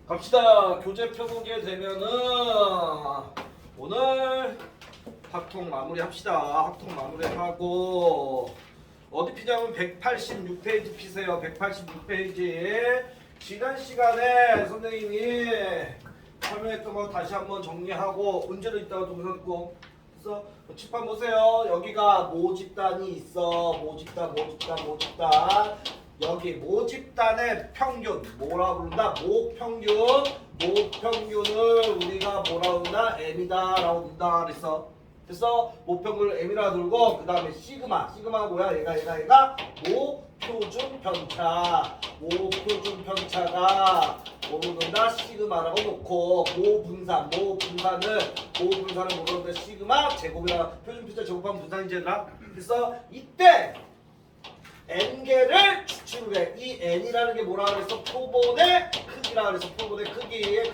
갑시다. 교재 펴보게 되면은 오늘 학통 마무리합시다. 학통 마무리하고 어디 피자면 186페이지 피세요. 186페이지. 지난 시간에 선생님이 설명했던 거 다시 한번 정리하고 문제도 있다가 동영상 듣고. 그래서 칠판 보세요. 여기가 모집단이 있어. 모집단. 여기 모집단의 평균 뭐라 부른다? 모평균을 우리가 뭐라 부른다? M이다라고 부른다 그랬어. 그래서 모평균을 M이라 두고 그 다음에 시그마가 뭐야? 얘가 모표준 편차. 모표준 편차가 뭐로 부른다? 시그마라고 놓고 모분산을 뭐로 부른다? 시그마 제곱이라 표준 편차 제곱하면 분산이지 얘들아. 그래서 이때 n개를 추출을 해. 이 n이라는 게 뭐라 그랬어? 표본의 크기라 그래서 표본의 크기에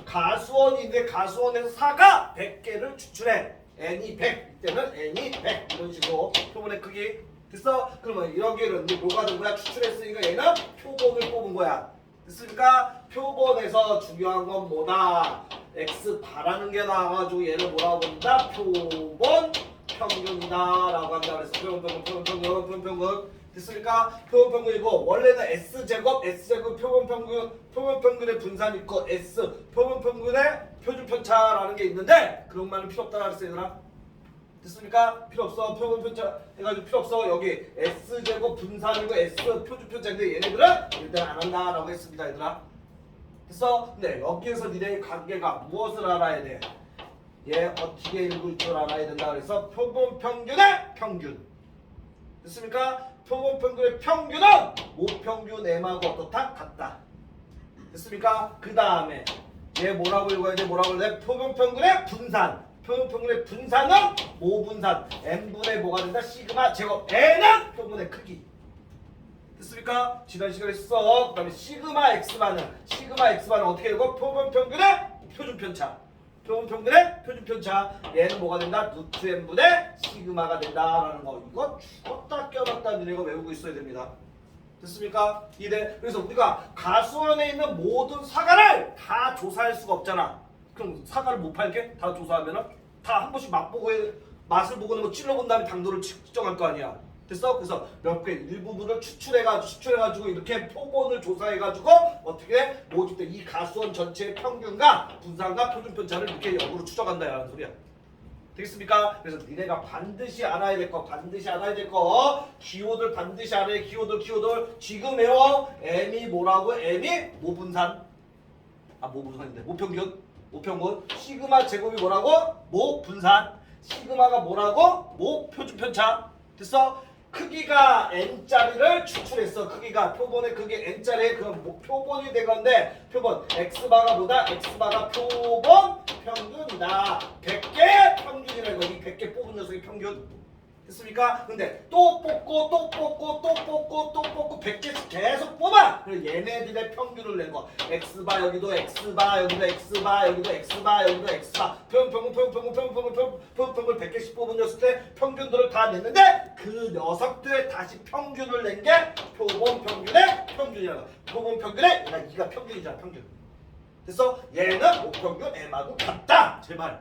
가수원인데 가수원에서 4가 100개를 추출해. n이 100. 이때는 n이 100 이런 식으로 표본의 크기. 됐어? 그러면 여기를 뭐가 된 거야? 추출했으니까 얘는 표본을 뽑은 거야. 됐습니까? 표본에서 중요한 건 뭐다? x 바라는 게 나와가지고 얘를 뭐라고 부른다? 표본 평균이다라고 한다 그래서 표본평균 됐습니까? 표본평균이고 원래는 S제곱 표본평균의 분산이 있고 S 표본평균의 표준편차라는 게 있는데 그런 말은 필요 없다 그랬어 얘들아. 됐습니까? 필요 없어. 표본편차 해가지고 필요 없어. 여기 S제곱 분산이고 S 표준편차인데 얘네들은 일단 안 한다라고 했습니다 얘들아. 됐어? 근데 여기에서 니네 관계가 무엇을 알아야 돼? 얘 어떻게 읽을 줄 알아야 된다 그래서 표본평균의 평균. 됐습니까? 표본평균의 평균은 모평균 M하고 어떻다? 같다. 됐습니까? 그 다음에 얘 뭐라고 읽어야 돼? 표본평균의 분산. 표본평균의 분산은 모분산. M분의 뭐가 된다? 시그마 제곱. N은 표본의 크기. 됐습니까? 지난 시간에 써. 그 다음에 시그마 X만은 어떻게 읽어? 표본평균의 표준편차. 표본평균의 표준편차. 얘는 뭐가 된다? 루트 n분의 시그마가 된다라는 거. 이거 죽었다 껴놨다 너네가 외우고 있어야 됩니다. 됐습니까? 이대. 그래서 우리가 가수원에 있는 모든 사과를 다 조사할 수가 없잖아. 그럼 사과를 못 팔게? 다 조사하면은 다 한 번씩 맛을 보고는 뭐 찔러본 다음에 당도를 측정할 거 아니야. 됐어? 그래서 몇 개 일부분을 추출해가지고 이렇게 표본을 조사해가지고 어떻게 모집돼 이 가수원 전체의 평균과 분산과 표준편차를 이렇게 역으로 추정한다 라는 소리야. 되겠습니까? 그래서 니네가 반드시 알아야 될 거 기호들 반드시 알아야 해. 기호들 지금 외워. M이 뭐라고? M이 모분산. 모분산인데 모평균. 시그마 제곱이 뭐라고? 모분산. 시그마가 뭐라고? 모표준편차. 됐어? 크기가 n짜리를 추출했어. 크기가 표본의 크기 n짜리 그럼 표본이 된 건데 표본 x바가 뭐다? x바가 표본 평균이다. 100개 평균이라고. 이 100개 뽑은 녀석의 평균. 됐습니까? 근데 또 뽑고 100개씩 계속 뽑아. 그래서 얘네들의 평균을 낸 거. x바 여기도 x바 여기도 x바 여기도 x바 평균 100개씩 뽑은 녀석들의 평균들을 다 냈는데 그 녀석들의 다시 평균을 낸 게 표본 평균의 평균이라고. 표본 평균의 이가 평균이잖아. 평균. 됐어? 얘는 모평균 M하고 같다. 제발.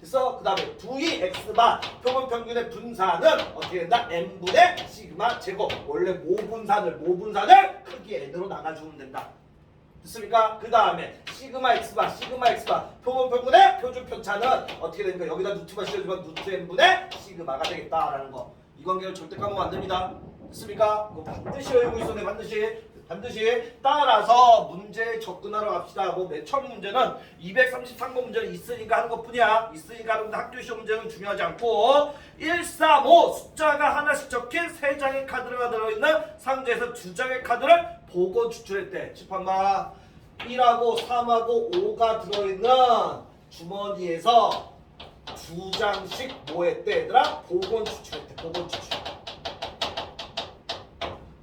됐어? 그 다음에 2이 x바 표본평균의 분산은 어떻게 된다? n분의 시그마 제곱. 원래 모분산을 크기 n으로 나눠주면 된다. 됐습니까? 그 다음에 시그마 x바 표본평균의 표준편차는 어떻게 되니까 여기다 루트만 씌워주면 루트 n분의 시그마가 되겠다라는 거. 이 관계를 절대 까먹으면 안 됩니다. 됐습니까? 이거 반드시 외우고 있어. 네, 반드시 따라서 문제에 접근하러 갑시다. 맨 처음 문제는 233번 문제는 있으니까 하는 것뿐이야. 있으니까 하는데 학교 시험 문제는 중요하지 않고 135 숫자가 하나씩 적힌 3장의 카드가 들어있는 상자에서 2장의 카드를 보고 추출했대. 칠판봐. 1하고 3하고 5가 들어있는 주머니에서 2장씩 뭐 했대 얘들아? 복원 추출했대.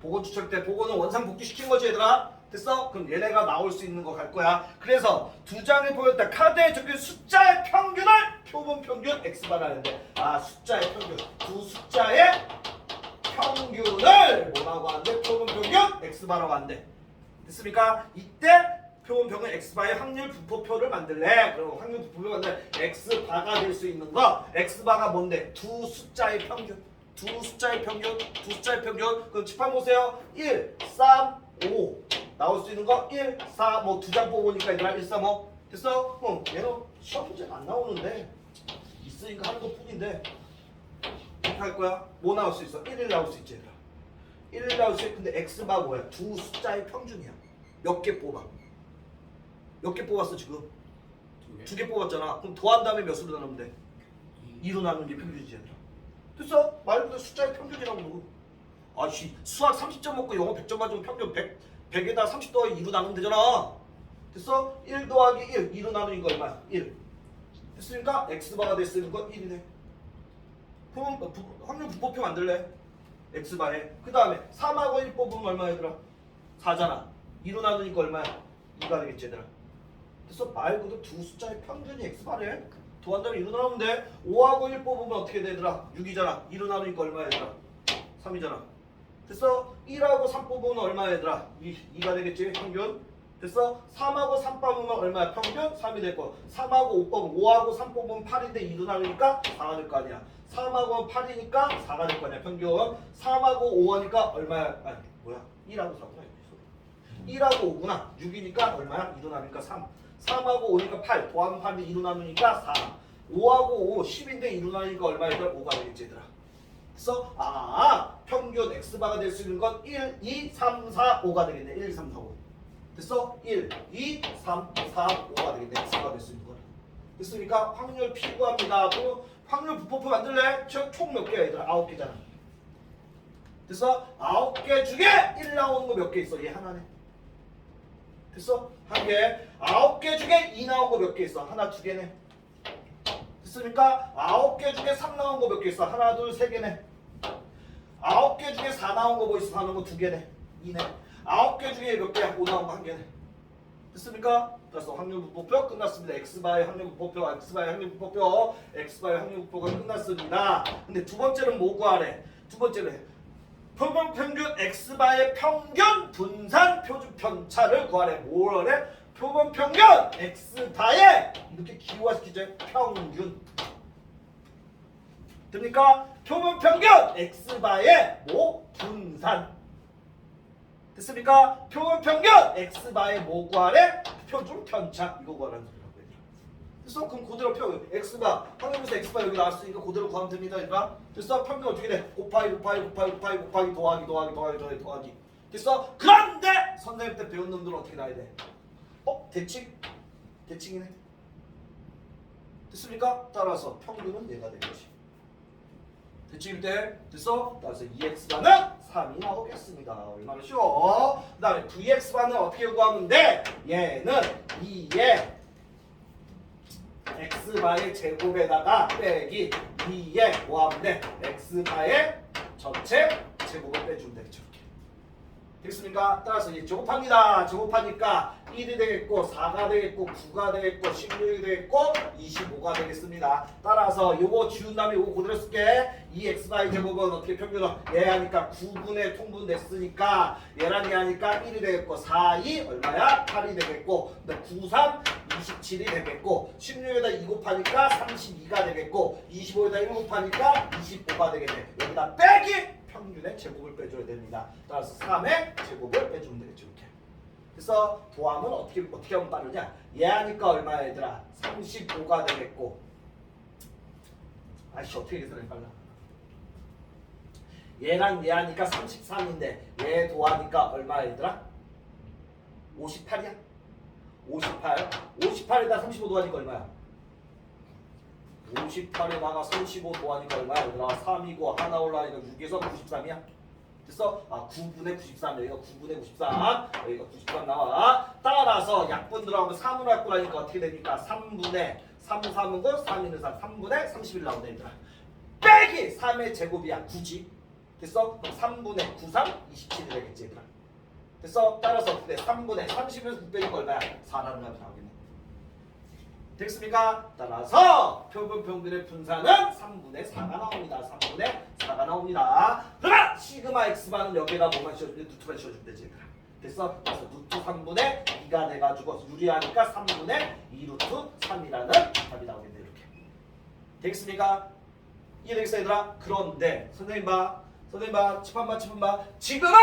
복원 추출 때 복원은 원상 복귀시킨 거지 얘들아. 됐어? 그럼 얘네가 나올 수 있는 거 갈 거야. 그래서 2장에 보였다. 카드에 적힌 숫자의 평균을 표본 평균 x바라 하는데 숫자의 평균. 두 숫자의 평균을 뭐라고 하는데? 표본 평균 x바라고 하는데. 됐습니까? 이때 표본평균 x바의 확률 부포표를 만들래. 그럼 확률 부포표 만들 x바가 될 수 있는 거. x바가 뭔데? 두 숫자의 평균. 두 숫자의 평균. 그럼 칠판 보세요. 1, 3, 5 나올 수 있는 거 1, 4, 뭐 두 장 뽑으니까 얘들아 1, 3, 5 됐어? 얘는 시험 문제가 안 나오는데 있으니까 하는 것 뿐인데 이렇게 할 거야. 뭐 나올 수 있어? 1일 나올 수 있지 얘들아. 1일 나올 수 있어. 근데 x바 뭐야? 두 숫자의 평균이야. 몇 개 뽑아? 몇 개 뽑았어 지금? 두 개 뽑았잖아. 그럼 더한 다음에 몇으로 나누면 돼? 2로 나누는 게 평균이지 얘들아. 됐어? 말 그대로 숫자의 평균이라고 그러고. 아씨 수학 30점 먹고 영어 100점 맞으면 평균 100에다 30 더하기 2로 나누면 되잖아. 됐어? 1 더하기 1 2로 나누는 거 얼마야? 1 됐으니까 x바가 됐으니까 1이네. 확률 부포표 만들래? x바에. 그 다음에 3하고 1 뽑으면 얼마야 얘들아? 4잖아. 2로 나누니까 얼마야? 2가 되겠지 얘들아. 그래서 말 그대로 두 숫자의 평균이 x바래. 더한다면 2로 나누면 돼. 5하고 1 뽑으면 어떻게 돼 얘들아? 6이잖아. 2로 나누니까 얼마야 얘들아? 3이잖아. 됐어? 1하고 3 뽑으면 얼마야 얘들아? 2가 되겠지 평균. 됐어? 3하고 3 뽑으면 얼마야? 평균 3이 될 거. 3하고 5 뽑으면 5하고 3 뽑으면 8인데 2로 나누니까 4가 될 거 아니야. 3하고 8이니까 4가 될 거 아니야 평균. 3하고 5하니까 얼마야? 아니 뭐야? 1하고 4구나. 1하고 5구나. 6이니까 얼마야? 2로 나누니까 3. 3하고 5니까 8. 더하면 8인데 2로 나누니까 4. 5하고 5 10인데 2로 나누니까 얼마야? 5가 되겠지 얘들아. 그래서 평균 x바가 될 수 있는 건 1, 2, 3, 4, 5가 되겠네. 1, 2, 3, 4, 5. 됐어? 1, 2, 3, 4, 5가 되겠네. x바가 될 수 있는 거. 됐으니까 확률 P 구합니다. 그리고 확률 부포표 만들래? 총 몇 개야 얘들아? 9개잖아. 됐어? 9개 중에 1 나오는 거 몇 개 있어? 얘 하나네. 됐어? 한 개. 9개 중에 2 나온 거 몇 개 있어? 하나, 두 개네. 됐습니까? 9개 중에 3 나온 거 몇 개 있어? 하나, 둘, 세 개네. 9개 중에 4 나온 거 뭐 있어? 4 나온 거 2개네. 2네. 9개 중에 몇 개야? 5 나온 거 1개네. 됐습니까? 그래서 확률 부포표 끝났습니다. x바의 확률 부포표, x바의 확률 부포표, x바의 확률 부포가 끝났습니다. 근데 두 번째는 뭐 구하래? 두 번째는 표본 평균 x바의 평균 분산 표준 편차를 구하래. 뭘 하래? 표본 평균 x바의 이렇게 기호화시키죠. 평균. 됩니까? 표본 평균 x바의 뭐 분산. 됐습니까? 표본 평균 x바의 뭐 구하래? 표준 편차. 이거 구하라는 소리라고 얘들아. 됐어? 그럼 그대로 x바 확률에서 x바 여기 나왔으니까 그대로 구하면 됩니다. 얘들아. 됐어? 평균 어떻게 돼? 곱하기 더하기. 됐어? 그런데 선생님 때 배운 놈들은 어떻게 나야 돼? 대칭? 대칭이네. 됐습니까? 따라서 평균은 얘가 되겠지. 대칭일 때 됐어? 따라서 2x바는 3이 나오겠습니다. 얼마나 쉬워? 그 다음에 vx바는 어떻게 구하면 돼? 얘는 2의 x바의 제곱에다가 빼기 2의 뭐하면 돼? x바의 전체 제곱을 빼주면 되겠죠. 됐습니까? 따라서 이제 제곱합니다. 제곱하니까 1이 되겠고 4가 되겠고 9가 되겠고 16이 되겠고 25가 되겠습니다. 따라서 요거 지운 다음에 요거 그대로 쓸게. 이 x바의 제곱은 어떻게 평균은 얘 하니까 9분의 통분 냈으니까 얘랑 얘 하니까 1이 되겠고 4, 2 얼마야? 8이 되겠고 9, 3 27이 되겠고 16에다 2 곱하니까 32가 되겠고 25에다 1 곱하니까 25가 되겠네. 여기다 빼기 평균의 제곱을 빼줘야 됩니다. 따라서 3의 제곱을 빼주면 되겠죠. 이렇게. 그래서 도함은 어떻게 하면 빠르냐? 얘 하니까 얼마야 얘들아? 35가 되겠고 아이씨 어떻게 계산해 빨라. 얘랑 얘 하니까 33인데 얘 도하니까 얼마야 얘들아? 58이야? 58에다 35 도하니까 얼마야? 58에다가 35 도하니까 얼마야? 얘들아 3이고 하나 올라가니까 6에서 93이야. 됐어? 9분의 93 여기가 9분의 93 여기가 93 나와. 따라서 약분 들어가면 3으로 약분하니까 어떻게 됩니까? 3분의 3, 3은 9, 3, 3, 3분의 31 나오네 얘들아. 빼기 3의 제곱이야 9지. 됐어? 그럼 3분의 9, 3, 27이 되겠지 얘들아. 됐어? 따라서 어떻게 돼? 3분의 30에서 9 빼니까 얼마야? 4라는 값이 나오겠네. 됐습니까? 따라서 표본 평균의 분산은 3분의 4가 나옵니다. 3분의 4가 나옵니다. 그러나 시그마 x바는 여기에다 뭐만 씌워주면 루트만 씌워주면 되지. 됐어? 그래서 루트 3분의 2가 돼가지고 유리하니까 3분의 2 루트 3이라는 답이 나오겠네. 이렇게 되겠습니까? 이해되겠어 얘들아? 그런데 선생님 봐 칠판 봐 지금은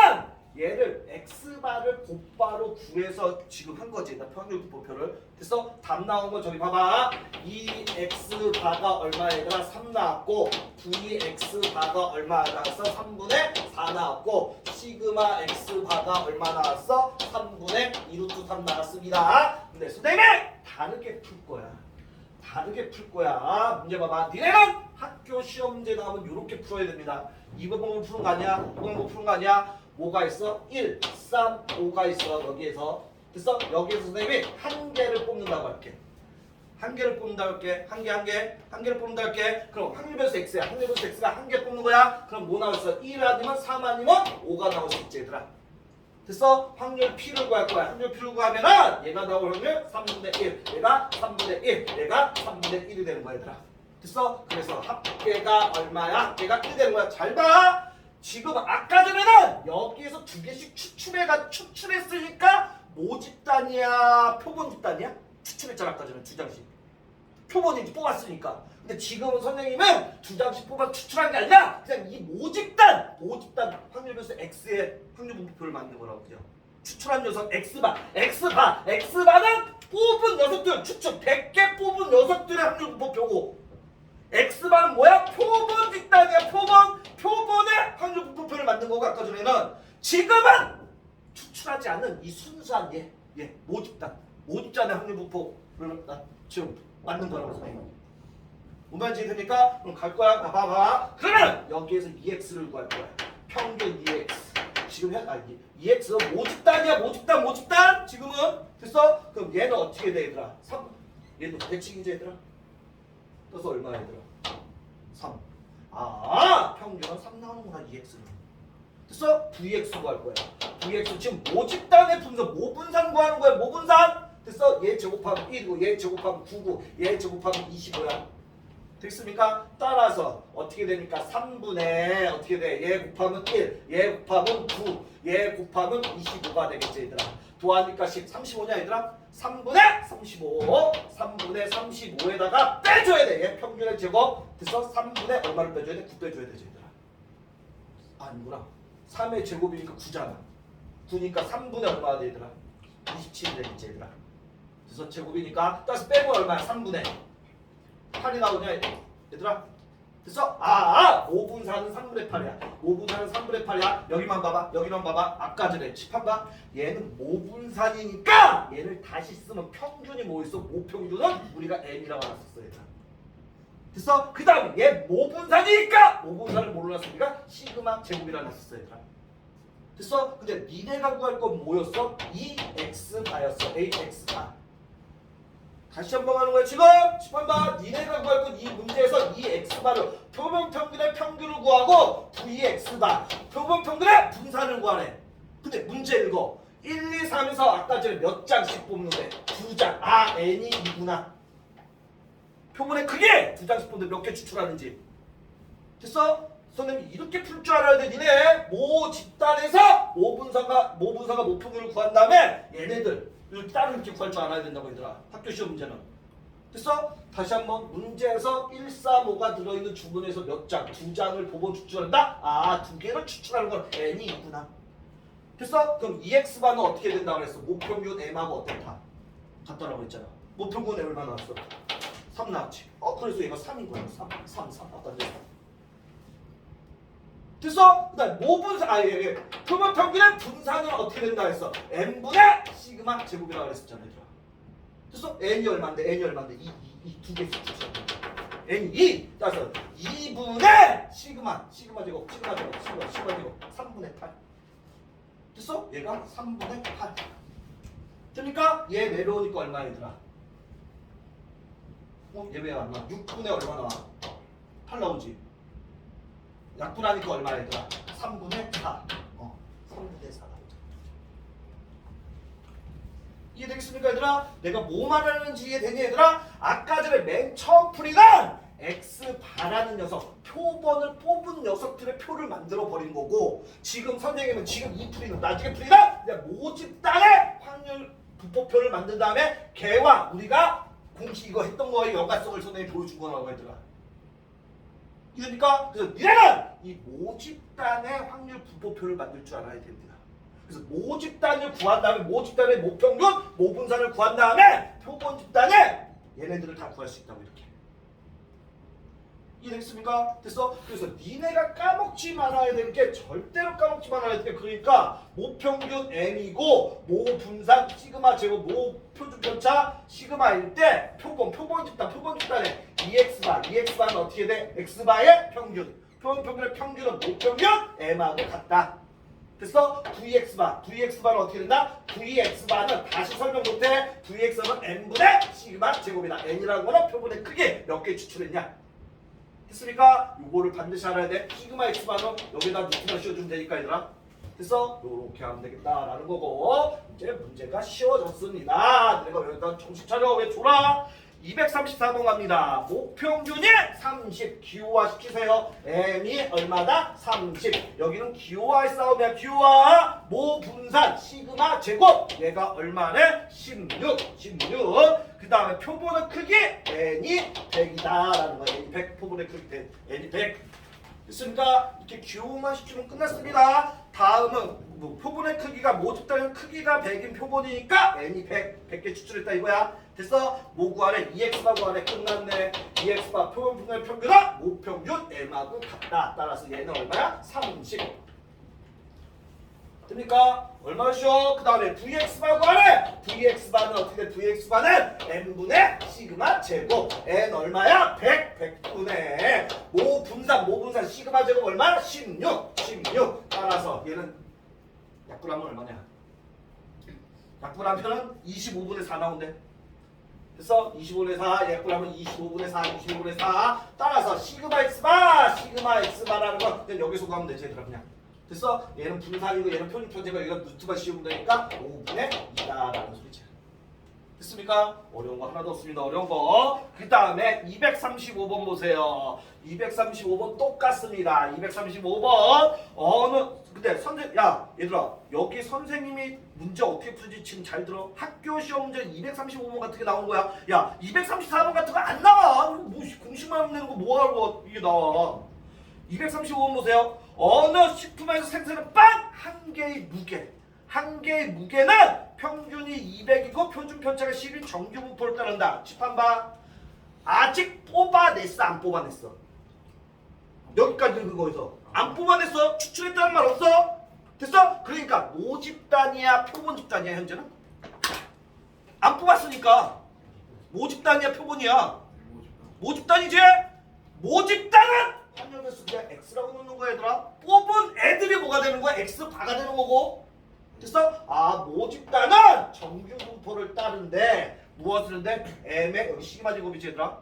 얘를 x바를 곱바로 구해서 지금 한 거지. 나 평균분포표를. 됐어? 답 나온 거 저기 봐봐. 2x바가 얼마 얘들아? 3 나왔고 2x바가 얼마 나왔어? 3분의 4 나왔고 시그마 x바가 얼마 나왔어? 3분의 2루트 3 나왔습니다. 근데 선생님이 다르게 풀 거야. 문제 봐봐. 니네는 학교 시험 문제 나오면 이렇게 풀어야 됩니다. 이번 방법 푸는 거 아니야? 이번 방법 푸는 거 아니야? 뭐가 있어? 1, 3, 5가 있어. 여기에서. 됐어? 여기에서 선생님이 한 개를 뽑는다고 할게. 한 개를 뽑는다고 할게. 한 개를 뽑는다고 할게. 그럼 확률 변수 x야. 확률 변수 x가 한 개 뽑는 거야. 그럼 뭐 나왔어? 1 아니면 3 아니면 5가 나올 수 있지 얘들아. 됐어? 확률 P를 구할 거야. 확률 P를 구하면은 얘가 나올 확률 3분의 1, 얘가 3분의 1, 얘가 3분의 1이 되는 거야 얘들아. 됐어? 그래서 합계가 얼마야? 합계가 1이 되는 거야. 잘 봐! 지금 아까 전에는 여기에서 두 개씩 추출했으니까 모집단이야? 표본 집단이야? 추출했잖아 아까 전에 두 장씩. 표본인지 뽑았으니까. 근데 지금은 선생님은 두 장씩 뽑아 추출한 게 아니라 그냥 이 모집단 확률 변수 x의 확률 분포표를 만든 거라고 그냥. 추출한 녀석 x바는 뽑은 녀석들 추출 100개 뽑은 녀석들의 확률 분포표고 x바는 뭐야? 표본 집단이야. 표본의 확률 분포표를 만든 거고 아까 전에는 지금은 추출하지 않은 이 순수한 모집단의 확률 분포를 지금 만든 거라고 선생님. 뭔 말인지 됩니까? 그럼 갈 거야. 봐봐. 그러면 여기에서 EX를 구할 거야. 평균 EX. 지금 EX 모집단이야. 모집단. 지금은 됐어? 그럼 얘는 어떻게 돼 얘들아? 3. 얘도 대칭이지 얘들아? 떠서 얼마야 얘들아? 3. 평균은 3 나오는구나 EX는. 됐어? VX 구할 거야. VX 지금 모집단의 분산, 모분산 구하는 거야. 모분산. 됐어? 얘 제곱하면 1이고 얘 제곱하면 9고 얘 제곱하면 25야. 됐습니까? 따라서 어떻게 되니까 3분의 어떻게 돼? 얘 곱하면 1, 얘 곱하면 9, 얘 곱하면 25가 되겠지 얘들아. 도하니까 10, 35냐 얘들아? 3분의 35, 3분의 35에다가 빼줘야 돼. 얘 평균의 제곱. 됐어? 3분의 얼마를 빼줘야 돼? 9 빼줘야 되지 얘들아. 아니구나. 3의 제곱이니까 9잖아. 9니까 3분의 얼마가 돼 얘들아? 27이 되겠지 얘들아. 그래서 제곱이니까 따라서 빼고 얼마야? 3분의 8이 나오냐 얘들아? 됐어? 5분사는 3분의 8이야. 5분사는 3분의 8이야. 여기만 봐봐. 아까 전에 칠판 봐. 얘는 모분산이니까 얘를 다시 쓰면 평균이 뭐 있어? 모평균은 우리가 m이라고 알았었어 얘들아. 됐어? 그 다음에 얘 모분산이니까 모분산을 뭘로 놨으니까 시그마 제곱이라고 했었어 얘들아. 됐어? 근데 니네가 구할 건 뭐였어? EX바였어. AX바. 다시 한번 하는 거야 지금. 칠판 봐. 니네가 구할 건 이 문제에서 이 x바를 표본 평균의 평균을 구하고 vx바 표본 평균의 분산을 구하래. 근데 문제 읽어. 1, 2, 3에서 아까 전에 몇 장씩 뽑는데 2장. n이 2구나. 표본의 크기 2장씩 뽑는데 몇 개 추출하는지. 됐어? 선생님이 이렇게 풀 줄 알아야 돼. 니네 모 집단에서 모분사가 모평균을 구한 다음에 얘네들 따로 이렇게 구할 줄 알아야 된다고 얘들아. 학교 시험 문제는. 됐어? 다시 한번 문제에서 1, 3, 5가 들어있는 주문에서 몇 장? 2장을 보고 추출한다? 2개를 추출하는 건 n이 있구나. 됐어? 그럼 EX바는 어떻게 된다고 그랬어? 모평균 m하고 어떻다? 같다라고 했잖아. 모평균 m 얼마 나왔어? 3 나왔지. 그래서 얘가 3인 거야. 3. 아까 전에 3. 됐어? 그 다음 모분산 표본 평균의 분산은 어떻게 된다 했어? n분의 시그마 제곱이라고 그랬었잖아 얘들아. 됐어? n이 얼마인데? 이 두 개씩 추출해. n이 2. 따라서 2분의 시그마 제곱 3분의 8. 됐어? 얘가 3분의 8. 됩니까? 얘 내려오니까 얼마 얘들아? 얘 왜 안 나와? 6분의 얼마 나와? 8 나오지? 약분하니까 얼마 얘들아? 3분의 4. 3분의 4 나오죠. 이해되겠습니까 얘들아? 내가 뭐 말하는지 이해되니 얘들아? 아까 전에 맨 처음 풀이는 x 바라는 녀석, 표본을 뽑은 녀석들의 표를 만들어 버린 거고, 지금 선생님은 지금 이 풀이는 나중에 풀이는 이제 모집단의 확률 부포표를 만든 다음에 걔와 우리가 공식 이거 했던 거의 연관성을 선생님이 보여준 거라고 했더라. 이러니까 그래서 니네는 이 모집단의 확률 부포표를 만들 줄 알아야 됩니다. 그래서 모집단을 구한 다음에 모집단의 모평균, 모분산을 구한 다음에 표본 집단에 얘네들을 다 구할 수 있다고 이렇게. 이해되겠습니까? 됐어? 그래서 니네가 까먹지 말아야 되는 게 절대로 까먹지 말아야 되는 게 그러니까 모평균 m이고 모분산 시그마 제곱 모표준 편차 시그마일 때 표본 집단에 EX바는 어떻게 돼? X바의 평균. 표본 평균의 평균은 모평균 m하고 같다. 됐어? VX바는 어떻게 된다? VX바는 다시 설명 못해. VX는 n분의 시그마 제곱이다. n이라는 거는 표본의 크기 몇 개 추출했냐? 됐습니까? 요거를 반드시 알아야 돼. 시그마 X바는 여기다 루트만 씌워주면 되니까 얘들아. 됐어? 요렇게 하면 되겠다라는 거고, 이제 문제가 쉬워졌습니다. 내가 여기다 정신 차려. 왜 줘라? 234번 갑니다. 모평균이 30 기호화 시키세요. m이 얼마다? 30. 여기는 기호화의 싸움이야. 기호화 모분산 시그마 제곱 얘가 얼마네? 16. 그 다음에 표본의 크기 n이 100이다 라는 거야. n이 100 표본의 크기 n이 100. 됐습니까? 이렇게 기호만 시키면 끝났습니다. 다음은 뭐 표본의 크기가 모집단의 크기가 100인 표본이니까 n이 100개 추출했다 이거야. 됐어? 뭐 구하래? EX바 구하래. 끝났네. EX바 표본의 평균은 모평균 m하고 같다. 따라서 얘는 얼마야? 30. 됩니까? 얼마죠? 그 다음에 VX바 구하래. VX바는 어떻게 돼? VX바는 n분의 시그마 제곱. n 얼마야? 100분의 모분산 시그마 제곱 얼마야? 16. 따라서 얘는 약분하면 얼마냐? 약분하면은 25분의 4 나온대. 됐어? 25분의 4 약분하면 25분의 4 따라서 시그마 X바라는 건 그냥 여기서 구하면 되지 얘들아 그냥. 됐어? 얘는 분산이고 얘는 표준 편제가 여기가 루트만 씌우면 되니까 5분의 2다라는 소리지. 됐습니까? 어려운 거 하나도 없습니다. 어려운 거. 그 다음에 235번 보세요. 235번 똑같습니다. 235번 근데 얘들아 여기 선생님이 문제 어떻게 풀지 지금 잘 들어. 학교 시험 문제 235번 같은 게 나온 거야. 야 234번 같은 거 안 나와. 뭐 공식만 내는 거 뭐하고 이게 나와. 235번 보세요. 어느 식품에서 생산한 빵 한 개의 무게는 평균이 200이고 표준 편차가 10인 정규 분포를 따른다. 칠판 봐. 아직 뽑아냈어 안 뽑아냈어? 여기까지 그거에서 안 뽑아냈어? 추출했다는 말 없어? 됐어? 그러니까 모집단이야 표본 집단이야 현재는? 안 뽑았으니까 모집단이야 표본이야? 모집단이지? 모집단은 환율 수가 x라고 놓는 거야 얘들아. 뽑은 애들이 뭐가 되는 거야? x바가 되는 거고. 됐어? 아 모집단은 정규 분포를 따른데 무엇을 하는데? m의 여기 시그마 제곱이지 얘들아.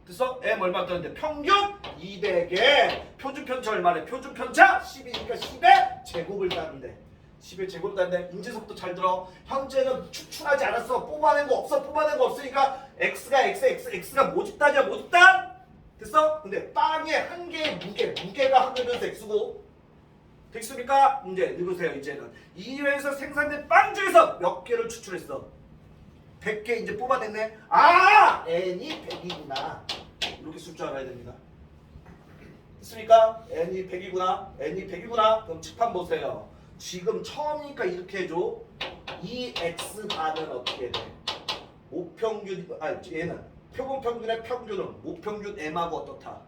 됐어? m 얼마 따는데? 평균 200에 표준 편차 얼마래? 표준 편차 10이니까 10의 제곱을 따는데 10의 제곱을 따는데 인지석도 잘 들어. 현재는 추출하지 않았어. 뽑아낸 거 없으니까 x가 모집단이야 모집단. 됐어? 근데 빵의 한 개의 무게가 한 개면서 x고. 됐습니까? 문제 읽으세요. 이제는 이 회에서 생산된 빵 중에서 몇 개를 추출했어? 100개 이제 뽑아냈네. 아! n이 100이구나. 이렇게 쓸 줄 알아야 됩니다. 됐습니까? n이 100이구나. 그럼 칠판 보세요. 지금 처음이니까 이렇게 해줘. 이 x바는 어떻게 돼? 얘는 표본 평균의 평균은 모평균 m하고 어떻다?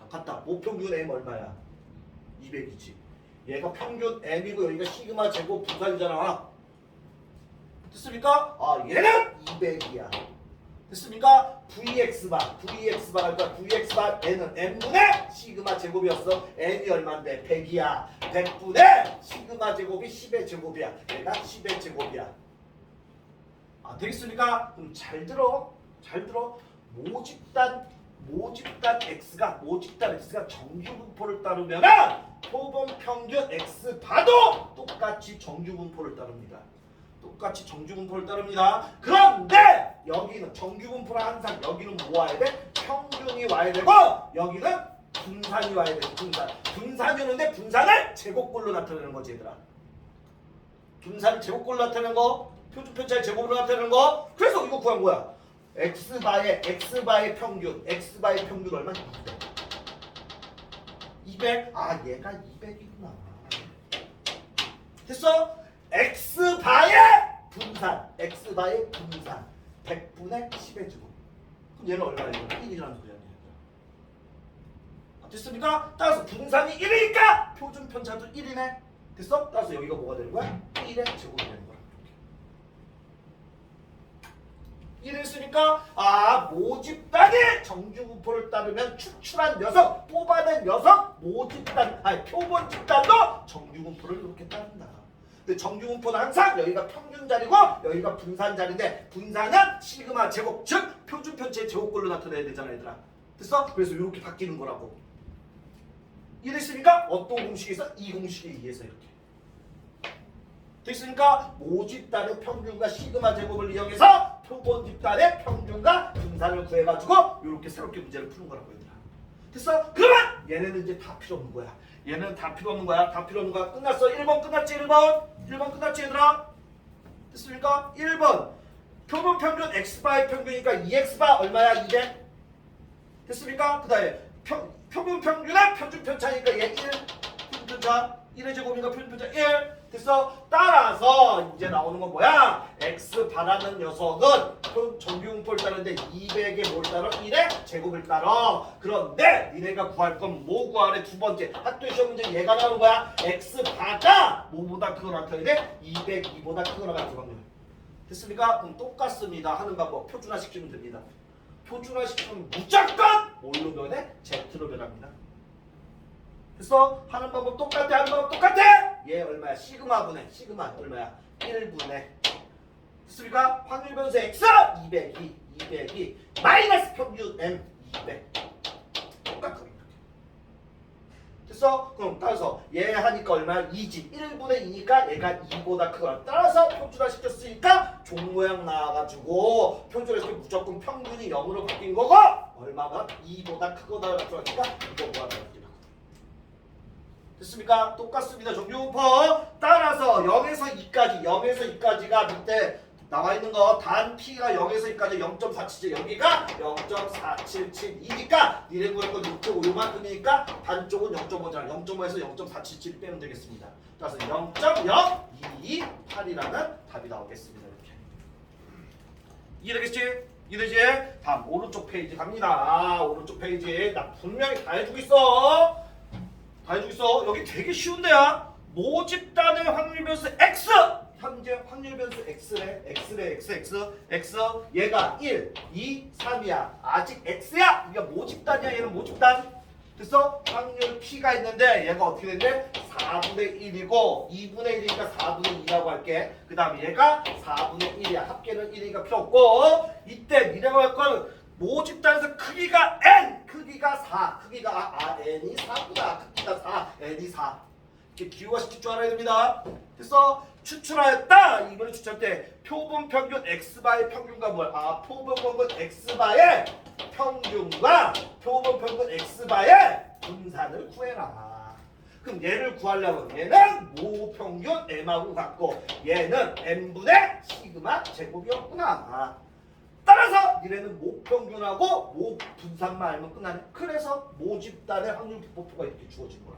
같다. 모평균 m 얼마야? 200이지. 얘가 평균 m이고 여기가 시그마 제곱 분산이잖아. 됐습니까? 아 얘는 200이야. 됐습니까? VX바랄까? VX바 n은 m분의 시그마 제곱이었어. n이 얼마인데? 100이야. 100분의 시그마 제곱이 10의 제곱이야. 얘가 10의 제곱이야. 아 되겠습니까? 그럼 잘 들어. 모집단 x가 정규 분포를 따르면은 표본 평균 x바도 똑같이 정규 분포를 따릅니다. 그런데 여기는 정규 분포는 항상 여기는 모아야 돼. 평균이 평이 와야 되고 여기는 분산이 와야 되고 분산이 오는데 분산을 제곱꼴로 나타내는 거지 얘들아. 분산을 제곱꼴로 나타내는 거 표준 편차의 제곱으로 나타내는 거. 그래서 이거 구한 거야. x바의 평균 얼마? 200. 아 얘가 200이구나. 됐어? x바의 분산 100분의 10의 제곱. 그럼 얘는 얼마야? 1이라는 소리 아니야. 됐습니까? 따라서 분산이 1이니까 표준 편차도 1이네. 됐어? 따라서 여기가 뭐가 되는 거야? 1의 제곱이 되는 거야. 1을 쓰니까 모집단이 정규분포를 따르면 추출한 녀석, 뽑아낸 녀석, 표본 집단도 정규분포를 이렇게 따른다. 근데 정규분포는 항상 여기가 평균 자리고 여기가 분산 자리인데 분산은 시그마 제곱, 즉 표준 편차의 제곱꼴로 나타내야 되잖아 얘들아. 됐어? 그래서 이렇게 바뀌는 거라고. 이랬으니까 어떤 공식에 있어? 이 공식에 의해서 이렇게. 됐으니까 모집단의 평균과 시그마 제곱을 이용해서 표본 집단의 평균과 분산을 구해가지고 이렇게 새롭게 문제를 푸는 거라고 얘들아. 됐어? 그러면 얘네는 이제 다 필요 없는 거야. 얘는 다 필요 없는 거야. 다 필요 없는 거야. 끝났어. 1번 끝났지 1번 끝났지 얘들아. 됐습니까? 1번 표본 평균 x바의 평균이니까 2x바 얼마야? 200. 됐습니까? 그 다음에 표본 평균의 표준 편차니까 얘 1. 표준 편차 1의 제곱이니까 표준 편차 1. 됐어? 따라서 이제 나오는 건 뭐야? x바라는 녀석은 정규분포를 따르는데 200의 뭘 따라? 1의 제곱을 따라. 그런데 니네가 구할 건 뭐 구하래? 두 번째 학교 시험 문제 얘가 나오는 거야. x바가 뭐보다 크거나 같아야 돼? 202보다 크거나 같은 확률. 됐습니까? 그럼 똑같습니다. 하는 방법 표준화시키면 됩니다. 표준화시키면 무조건 뭘로 변해? Z로 변합니다. 됐어? 하는 방법 똑같아. 하는 방법 똑같아. 얘 얼마야? 시그마 얼마야? 1분의. 됐습니까? 확률 변수 x 202 마이너스 평균 m 200. 똑같아. 됐어? 그럼 따라서 얘 하니까 얼마야? 2지. 1분의 2니까 얘가 2보다 크거나. 따라서 표준화 시켰으니까 종 모양 나와가지고 표준화 시키면 무조건 평균이 0으로 바뀐 거고 얼마가? 2보다 크거나 그러니까 이거 뭐하나 됐습니까? 똑같습니다. 정규분포 따라서 0에서 2까지가 밑에 나와 있는 거 단 P가 0에서 2까지 0.477 여기가 0.477이니까 니네 구할 건 6.5 요만큼이니까 반쪽은 0.5잖아. 0.5에서 0.477 빼면 되겠습니다. 따라서 0.0228이라는 답이 나오겠습니다. 이렇게 이해되겠지? 이해되지? 다음 오른쪽 페이지 갑니다. 오른쪽 페이지 나 분명히 다 해주고 있어. 여기 되게 쉬운데야. 모집단의 확률 변수 x 현재 확률 변수 x래 x 얘가 1, 2, 3이야. 아직 x야. 이게 모집단이야. 얘는 모집단. 됐어? 확률 p가 있는데 얘가 어떻게 됐는데 4분의 1이고 2분의 1이니까 4분의 2라고 할게. 그 다음에 얘가 4분의 1이야. 합계는 1이니까 필요 없고 이때 니네가 할 건 모집단에서 크기가 n, 크기가 4, 크기가 n이 4구나. 크기가 4, n이 4. 이렇게 기호화시킬 줄 알아야 됩니다. 됐어? 추출하였다. 이번에 추출할 때 표본 평균 x바의 평균과 뭐야? 표본 평균 x바의 평균과 표본 평균 x바의 분산을 구해라. 그럼 얘를 구하려면 얘는 모평균 m하고 같고 얘는 n분의 시그마 제곱이었구나. 따라서 니네는 모평균하고 모분산만 알면 끝나네. 그래서 모집단의 확률 분포가 이렇게 주어진 거야.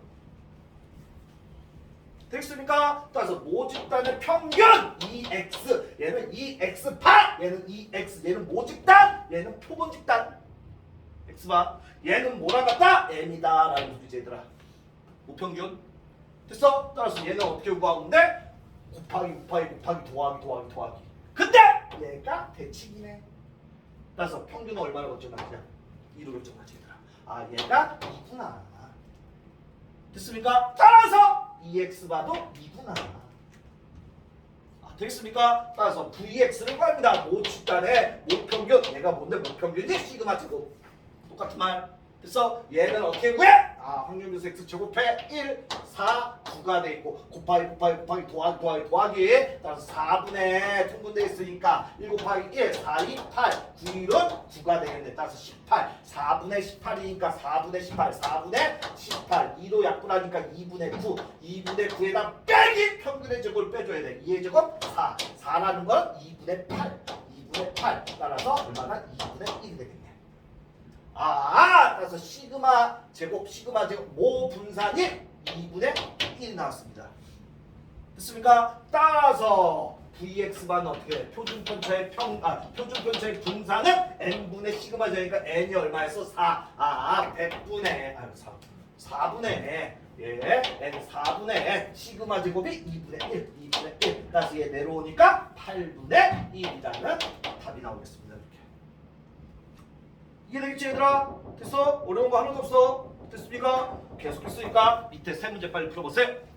됐습니까? 따라서 모집단의 평균 2x 얘는 2x파 얘는 2x 얘는 모집단 얘는 표본집단 x바 얘는 뭐랑 같다? m이다 라는 소리지 얘들아. 모평균 됐어? 따라서 얘는 어떻게 구하면 돼? 곱하기 더하기 근데 얘가 대칭이네. 따라서 평균은 얼마나 결정하냐? 2로 결정하지 얘들아. 얘가 2구나. 됐습니까? 따라서 2x바도 2구나. 되겠습니까? 따라서 vx를 구합니다. 모집단의 모평균 얘가 뭔데 모평균이 시그마 제곱. 똑같은 말. 됐어? 얘는 어떻게 구해? 확률분수 x 제곱해 1, 4, 9가 돼 있고 곱하기 더하기 따라서 4분의 통분돼 있으니까 1 곱하기 1, 4, 2, 8, 9, 1은 9가 되겠네. 따라서 18, 4분의 18이니까 4분의 18, 4분의 18, 2도 약분하니까 2분의 9, 2분의 9에다 빼기 평균의 제곱을 빼줘야 돼. 2의 제곱 4, 4라는 건 2분의 8, 2분의 8 따라서 얼마나 2분의 1이 되겠네. 따라서 시그마 제곱 모 분산이 2분의 1이 나왔습니다. 됐습니까? 따라서 Vx만 어떻게 해? 표준 편차의 분산은 n분의 시그마 제니까 n이 얼마였어? 100분의 4분의 n 4분의 시그마 제곱이 2분의 1 따라서 얘 내려오니까 8분의 1이라는 답이 나오겠습니다. 이해되겠지 얘들아? 됐어? 어려운 거 하나도 없어? 됐습니까? 계속했으니까 밑에 세 문제 빨리 풀어보세요.